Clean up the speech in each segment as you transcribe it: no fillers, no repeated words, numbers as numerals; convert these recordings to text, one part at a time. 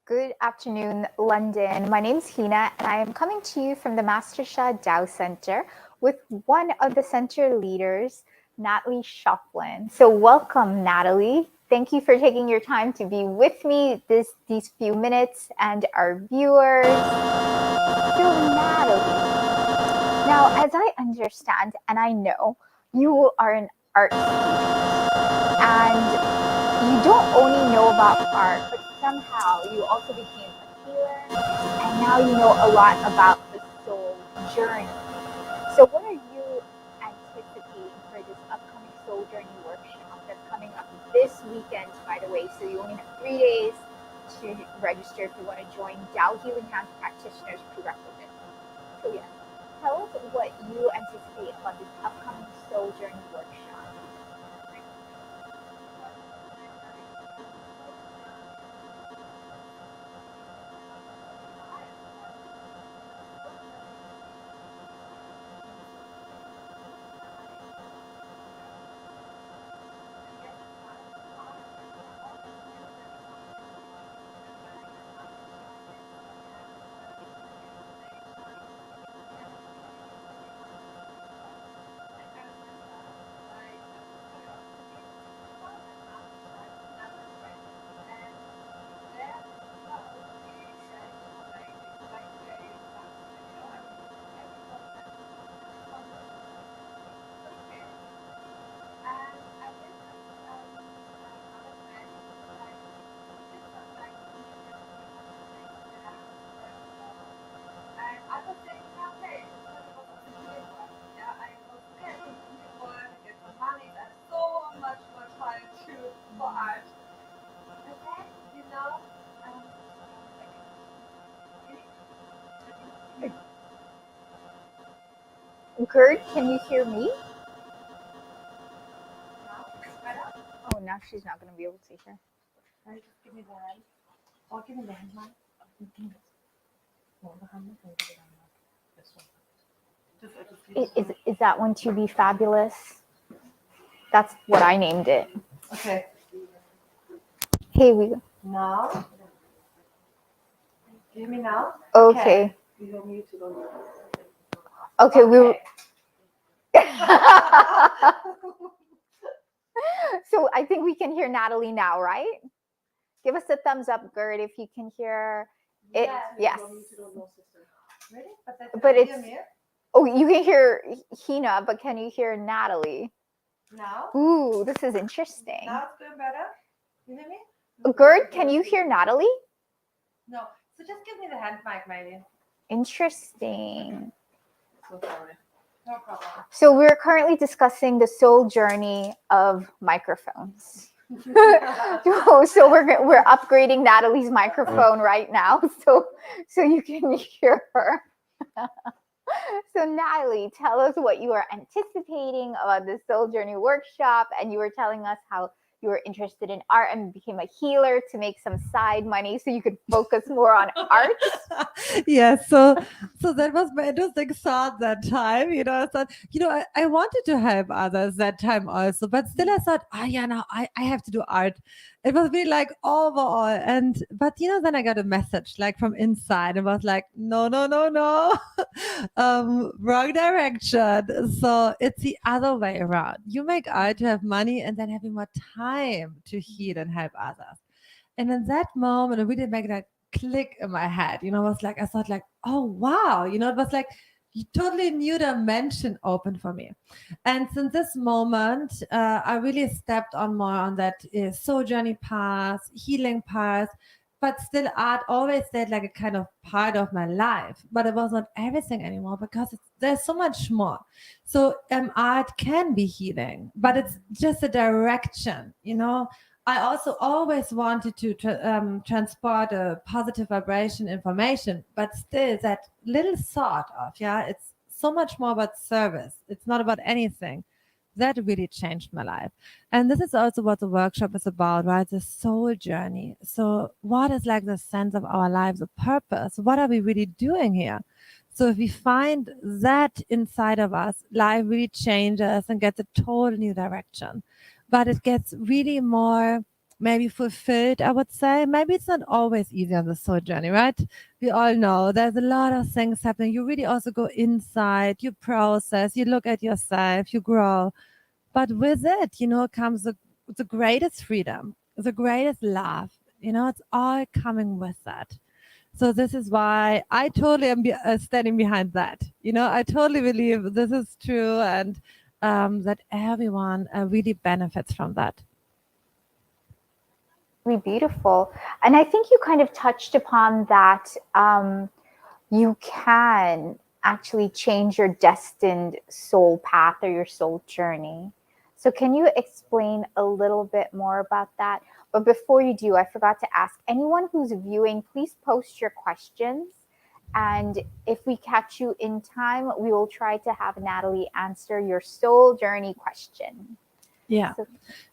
Good afternoon, London. My name's Hina, and I am coming to you from the Master Shah Dow Center with one of the center leaders, Natalie Shopland. So welcome, Natalie. Thank you for taking your time to be with me these few minutes and our viewers. So Natalie, now as I understand and I know, you are an art student and you don't only know about art, but somehow you also became a healer, and now you know a lot about the soul journey. So what are you anticipating for this upcoming soul journey workshop that's coming up this weekend, by the way? So you only have 3 days to register if you want to join Dow Healing Hands Practitioners Prerequisite. So yeah, tell us what you anticipate about this upcoming soul journey workshop. Gert, can you hear me? Oh, now she's not going to be able to hear. Just give me the hand. Oh, give me the hand, Mike. Is that one to be fabulous? That's what I named it. Okay. Hey, we go. Now. Can you hear me now? Okay. You don't need to go. Okay, we. So I think we can hear Natalie now, right? Give us a thumbs up, Gert, if you can hear it. Yes. Ready? But it's. Oh, you can hear Hina, but can you hear Natalie? Now? Ooh, this is interesting. Now it's doing better? You hear me? Gert, can you hear Natalie? No. So just give me the hand mic, maybe. Interesting. So sorry. No problem. So we're currently discussing the soul journey of microphones. So we're upgrading Natalie's microphone right now, so you can hear her. So Natalie, tell us what you are anticipating about the soul journey workshop, and you were telling us how you were interested in art and became a healer to make some side money so you could focus more on art. Yeah, so that was my interesting thought that time. I thought, I wanted to help others that time also, but still I thought, no, I have to do art. It was really like overall. But then I got a message like from inside. It was like, no, wrong direction. So it's the other way around. You make art to have money and then having more time to heal and help others. And in that moment, it really made that click in my head. I thought like, oh wow, it was like totally new dimension open for me. And since this moment, I really stepped on more on that soul journey path, healing path. But still, art always stayed like a kind of part of my life. But it was not everything anymore because there's so much more. So art can be healing, but it's just a direction. I also always wanted to transport a positive vibration information, but still that little thought of, it's so much more about service. It's not about anything. That really changed my life. And this is also what the workshop is about, right? The soul journey. So what is like the sense of our lives, the purpose? What are we really doing here? So if we find that inside of us, life really changes and gets a total new direction. But it gets really more maybe fulfilled, I would say. Maybe it's not always easy on the soul journey, right? We all know there's a lot of things happening. You really also go inside, you process, you look at yourself, you grow. But with it, comes the greatest freedom, the greatest love. It's all coming with that. So this is why I totally am standing behind that. I totally believe this is true, and that everyone really benefits from that. Really beautiful. And I think you kind of touched upon that. You can actually change your destined soul path or your soul journey. So, can you explain a little bit more about that? But before you do, I forgot to ask anyone who's viewing, please post your questions. And if we catch you in time, we will try to have Natalie answer your soul journey question. Yeah. So,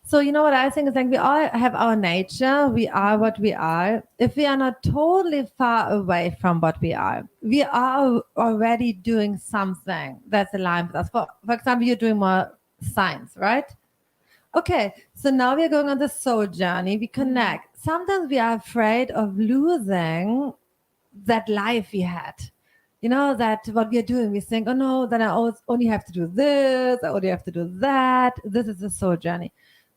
So you know what I think is like we all have our nature. We are what we are. If we are not totally far away from what we are already doing something that's aligned with us. For example, you're doing more science, right? Okay, so now we're going on the soul journey. We connect. Sometimes we are afraid of losing that life we had. That what we are doing, we think, oh no, then I only have to do this, I only have to do that. This is the soul journey.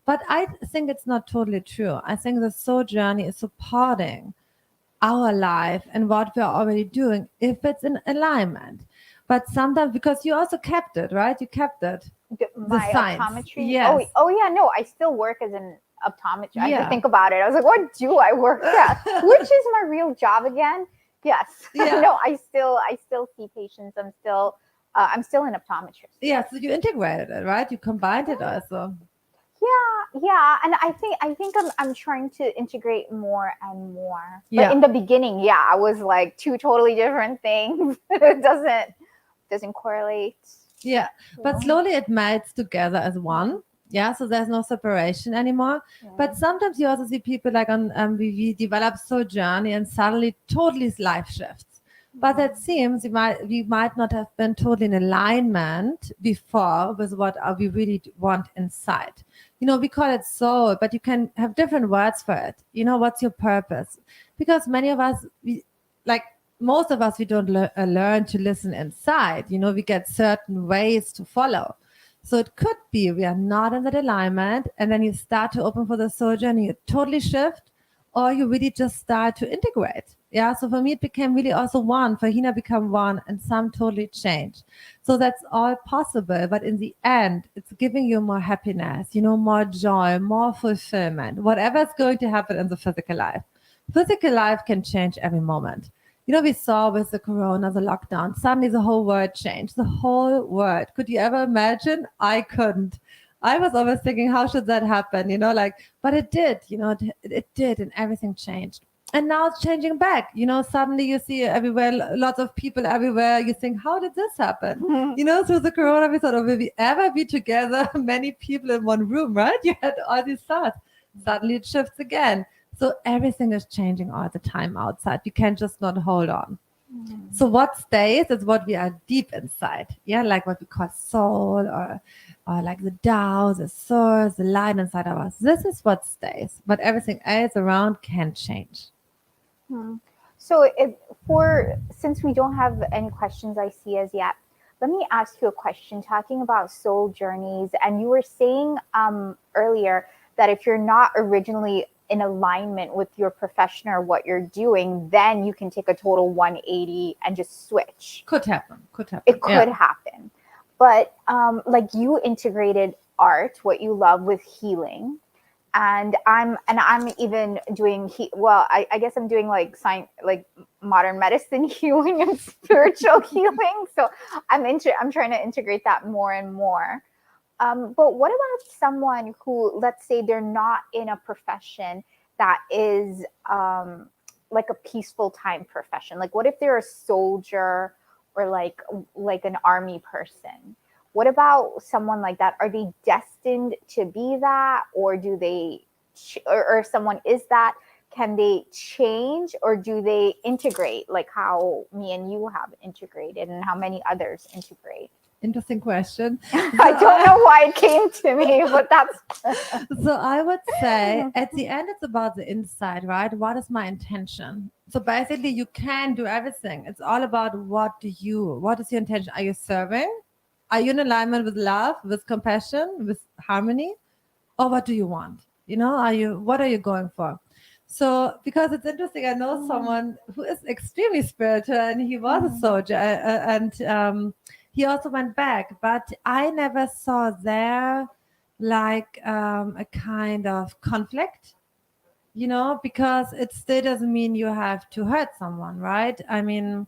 But I think it's not totally true. I think the soul journey is supporting our life and what we're already doing if it's in alignment. But sometimes, because you also kept it, right? You kept it. The my science. optometry. Yes. Oh yeah, no, I still work as an optometrist. I had Yeah. to think about it. I was like, what do I work at? Which is my real job again? Yes. Yeah. No, I still see patients. I'm still an optometrist. Yeah, so you integrated it, right? You combined it also. Yeah, and I think I'm trying to integrate more and more. But Yeah. in the beginning, yeah, I was like two totally different things. It doesn't correlate. Yeah, but slowly it melts together as one. Yeah, so there's no separation anymore. But sometimes you also see people like on we develop soul journey and suddenly totally life shifts. But it seems we might not have been totally in alignment before with what we really want inside. We call it soul, but you can have different words for it. What's your purpose? Because many of us, like most of us, we don't learn to listen inside. We get certain ways to follow. So it could be we are not in that alignment, and then you start to open for the soul journey, you totally shift, or you really just start to integrate. Yeah. So for me, it became really also one. For Hina, become one, and some totally change. So that's all possible. But in the end, it's giving you more happiness, more joy, more fulfillment, whatever's going to happen in the physical life. Physical life can change every moment. We saw with the corona, the lockdown, suddenly the whole world changed. The whole world. Could you ever imagine? I couldn't. I was always thinking, how should that happen? But it did, it did, and everything changed. And now it's changing back. Suddenly you see everywhere, lots of people everywhere. You think, how did this happen? Through the corona, we thought, oh, will we ever be together, many people in one room, right? You had all these thoughts. Suddenly it shifts again. So everything is changing all the time outside. You can just not hold on. So what stays is what we are deep inside. Yeah, like what we call soul, or like the Tao, the source, the light inside of us. This is what stays. But everything else around can change. So since we don't have any questions I see as yet, let me ask you a question talking about soul journeys. And you were saying earlier that if you're not originally in alignment with your profession or what you're doing, then you can take a total 180 and just switch. Could happen. It could happen. But like you integrated art, what you love, with healing. And I'm even doing I guess I'm doing like science, like modern medicine healing and spiritual healing. So I'm trying to integrate that more and more. But what about someone who, let's say, they're not in a profession that is like a peaceful time profession? Like, what if they're a soldier or like an army person? What about someone like that? Are they destined to be that, or do they, or if someone is that, can they change, or do they integrate like how me and you have integrated and how many others integrate? Interesting question. I don't know why it came to me, but that's So I would say at the end, it's about the inside, right? What is my intention? So basically, you can do everything. It's all about what is your intention? Are you serving? Are you in alignment with love, with compassion, with harmony? Or what do you want? What are you going for? So, because it's interesting, I know someone who is extremely spiritual and he was a soldier and he also went back, but I never saw there like a kind of conflict, because it still doesn't mean you have to hurt someone, right? I mean,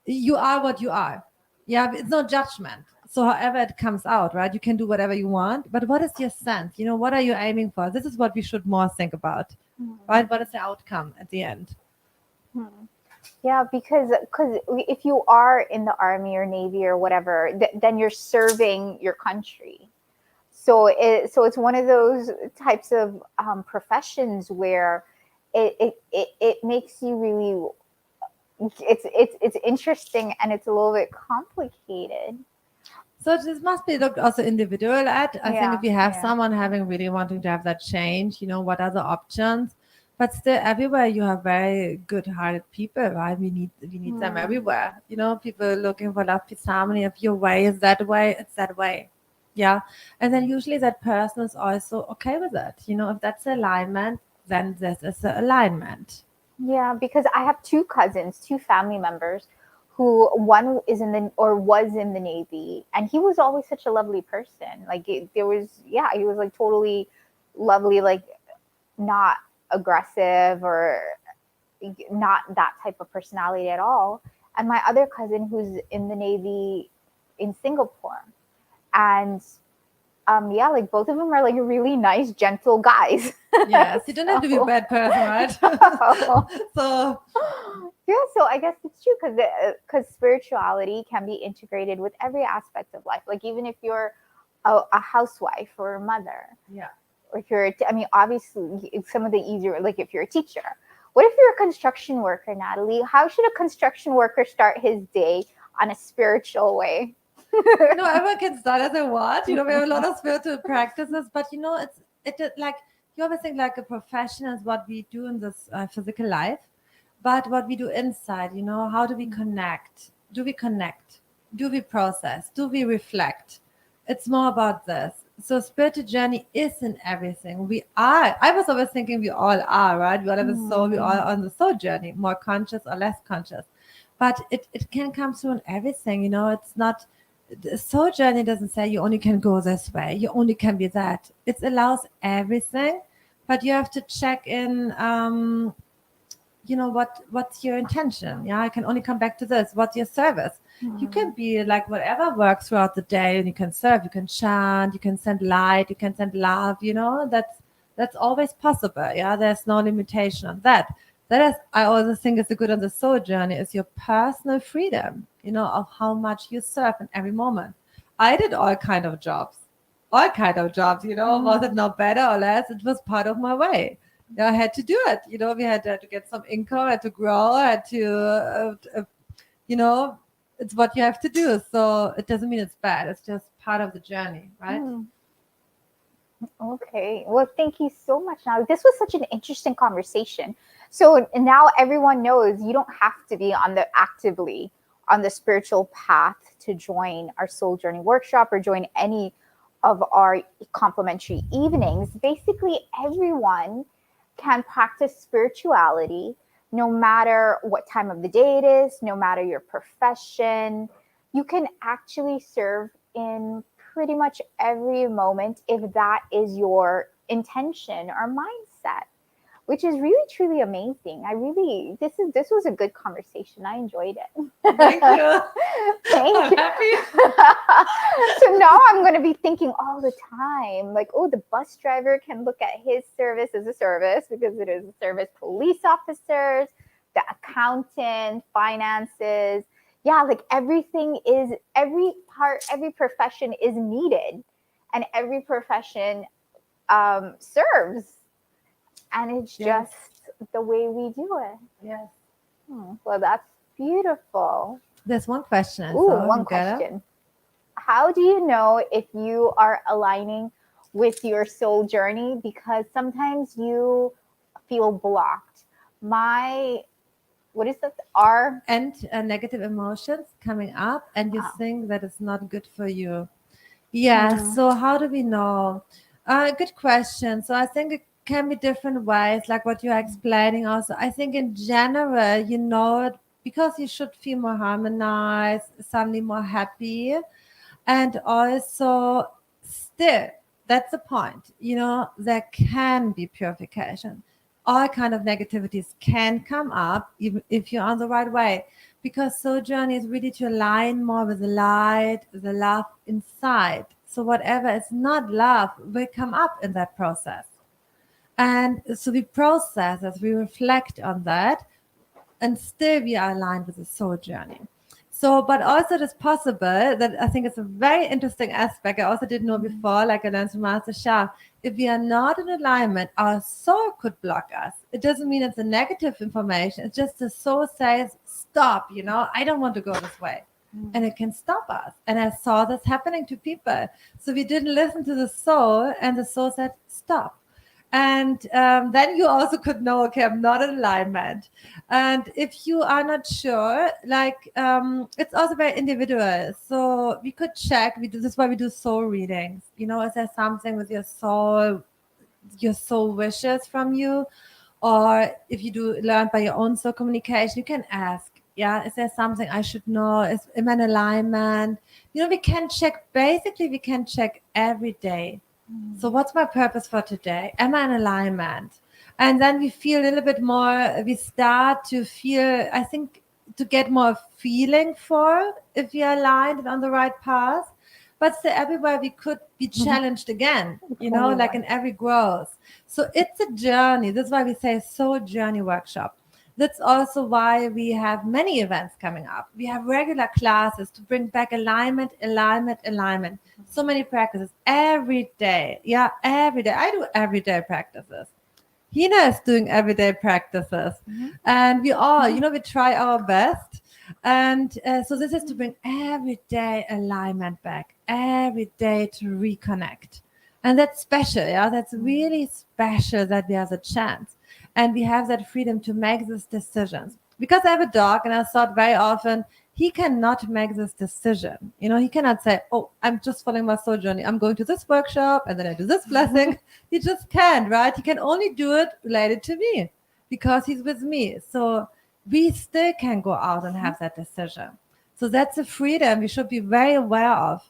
you are what you are. Yeah, it's no judgment. So however it comes out, right? You can do whatever you want, but what is your sense? What are you aiming for? This is what we should more think about, right? What is the outcome at the end? yeah, because if you are in the army or navy or whatever, then you're serving your country. So it's one of those types of professions where it makes you really it's interesting and it's a little bit complicated. So this must be looked also individual at. I think Yeah, if you have yeah. someone having really wanting to have that change, what are the options? But still, everywhere you have very good-hearted people, right? We need them everywhere. People looking for love, peace, harmony. If your way is that way, it's that way. Yeah, and then usually that person is also okay with it. If that's alignment, then this is the alignment. Yeah, because I have two cousins, two family members, who one is in the or was in the Navy, and he was always such a lovely person. Like there was, yeah, he was like totally lovely, like not aggressive or not that type of personality at all. And my other cousin who's in the Navy in Singapore, and yeah, like both of them are like really nice, gentle guys. Yes, you don't have to be a So- bad person, right? So yeah, so I guess it's true because spirituality can be integrated with every aspect of life. Like even if you're a housewife or a mother, yeah. or if you're, I mean, obviously some of the easier, like if you're a teacher. What if you're a construction worker, Natalie? How should a construction worker start his day on a spiritual way? Everyone can start as they want. We have a lot of spiritual practices, but like you always think like a profession is what we do in this physical life, but what we do inside. How do we connect? Do we connect? Do we process? Do we reflect? It's more about this. So spiritual journey is in everything. We are. I was always thinking we all are, right? We all have a soul. We all are on the soul journey, more conscious or less conscious. But it can come through in everything. It's not the soul journey doesn't say you only can go this way, you only can be that. It allows everything, but you have to check in. What's your intention? Yeah, I can only come back to this. What's your service? You can be like whatever works throughout the day, and you can serve, you can chant, you can send light, you can send love. That's always possible. Yeah, there's no limitation on that. That is, I also think is a good on the soul journey is your personal freedom. Of how much you serve in every moment. I did all kind of jobs, all kind of jobs. Was it not better or less? It was part of my way. I had to do it. We had to get some income, had to grow, had to, you know, it's what you have to do. So it doesn't mean it's bad. It's just part of the journey, right? Okay. Well, thank you so much. Now, this was such an interesting conversation. So now everyone knows you don't have to be actively on the spiritual path to join our soul journey workshop or join any of our complimentary evenings. Basically, everyone can practice spirituality no matter what time of the day it is, no matter your profession. You can actually serve in pretty much every moment if that is your intention or mindset, which is really truly amazing. This was a good conversation. I enjoyed it. Thank you. Thank I'm you. happy. So now I'm going to be thinking all the time, like, oh, the bus driver can look at his service as a service because it is a service. Police officers, the accountant, finances. Yeah, like every profession is needed, and every profession serves, and it's Yes. just the way we do it. Yes. Well, that's beautiful. There's one question I Ooh, saw. one You got it? question. how do you know if you are aligning with your soul journey? Because sometimes you feel blocked. My, what is that? R. And negative emotions coming up, and you Oh. think that it's not good for you. Yeah. Mm. So how do we know? Good question. So I think it can be different ways, like what you're explaining. Also, I think in general, you know it because you should feel more harmonized, suddenly more happy, and also still, that's the point. There can be purification. All kind of negativities can come up even if you're on the right way, because soul journey is really to align more with the light, the love inside. So whatever is not love will come up in that process. And so we process as we reflect on that, and still we are aligned with the soul journey. So, but also it is possible that I think it's a very interesting aspect. I also didn't know before, like I learned from Master Shah. If we are not in alignment, our soul could block us. It doesn't mean it's a negative information. It's just the soul says, stop, I don't want to go this way. And it can stop us. And I saw this happening to people. So we didn't listen to the soul, and the soul said, stop. And then you also could know, okay, I'm not in alignment. And if you are not sure, like it's also very individual. So we could check. This is why we do soul readings. Is there something with your soul wishes from you? Or if you do learn by your own soul communication, you can ask, yeah, is there something I should know? Am I in alignment? We can check, basically we can check every day. So what's my purpose for today? Am I in alignment? And then we feel a little bit more, we start to feel, I think, to get more feeling for if we are aligned and on the right path. But still everywhere we could be challenged again, Only like one. in every growth. So it's a journey. That's why we say soul journey workshop. That's also why we have many events coming up. We have regular classes to bring back alignment, alignment, alignment. So many practices every day. Yeah, every day. I do everyday practices. Hina is doing everyday practices. And we all, we try our best. And so this is to bring everyday alignment back, every day to reconnect. And that's special. Yeah, that's really special that we have the chance. And we have that freedom to make these decisions. Because I have a dog, and I thought very often, he cannot make this decision. He cannot say, oh, I'm just following my soul journey. I'm going to this workshop and then I do this blessing. He just can't, right? He can only do it related to me because he's with me. So we still can go out and have that decision. So that's a freedom we should be very aware of,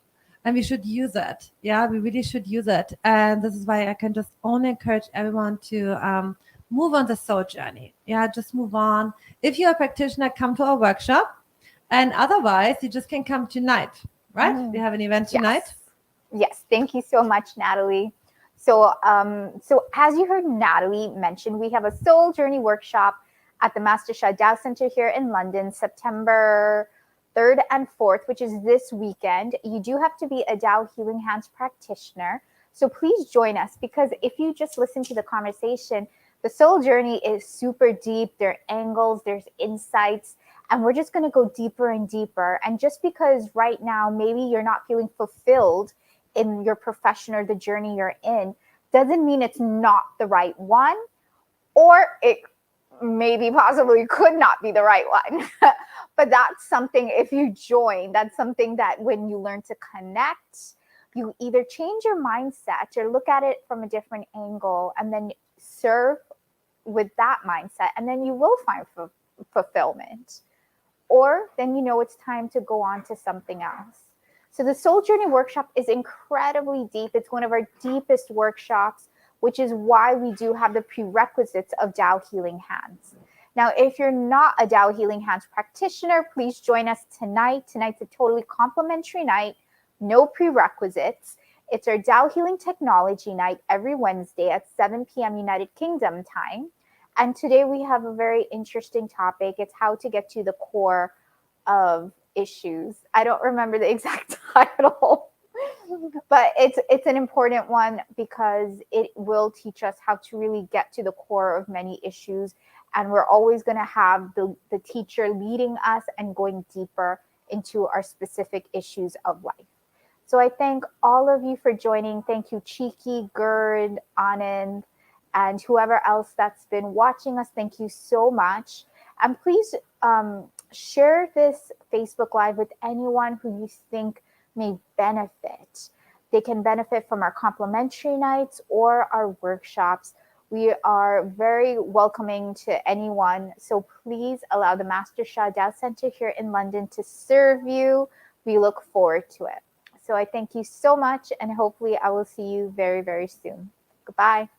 and we should use it. Yeah, we really should use it. And this is why I can just only encourage everyone to move on the soul journey. Yeah, just move on. If you're a practitioner, come to our workshop. And otherwise, you just can come tonight, right? We have an event tonight. Yes. Thank you so much, Natalie. So as you heard Natalie mention, we have a soul journey workshop at the Master Shah Tao Center here in London, September 3rd and 4th, which is this weekend. You do have to be a Tao Healing Hands practitioner. So please join us, because if you just listen to the conversation, the soul journey is super deep. There are angles, there's insights, and we're just going to go deeper and deeper. And just because right now maybe you're not feeling fulfilled in your profession or the journey you're in, doesn't mean it's not the right one, or it maybe possibly could not be the right one. But that's something, if you join, that's something that when you learn to connect, you either change your mindset or look at it from a different angle and then serve with that mindset, and then you will find fulfillment. Or then it's time to go on to something else. So the Soul Journey Workshop is incredibly deep. It's one of our deepest workshops, which is why we do have the prerequisites of Tao Healing Hands. Now, if you're not a Tao Healing Hands practitioner, please join us tonight. Tonight's a totally complimentary night, no prerequisites. It's our Tao Healing Technology night every Wednesday at 7 p.m. United Kingdom time. And today we have a very interesting topic. It's how to get to the core of issues. I don't remember the exact title, but it's an important one because it will teach us how to really get to the core of many issues. And we're always going to have the teacher leading us and going deeper into our specific issues of life. So I thank all of you for joining. Thank you, Cheeky, Gerd, Anand, and whoever else that's been watching us. Thank you so much. And please share this Facebook Live with anyone who you think may benefit. They can benefit from our complimentary nights or our workshops. We are very welcoming to anyone. So please allow the Master Shah Dow Center here in London to serve you. We look forward to it. So I thank you so much, and hopefully I will see you very, very soon. Goodbye.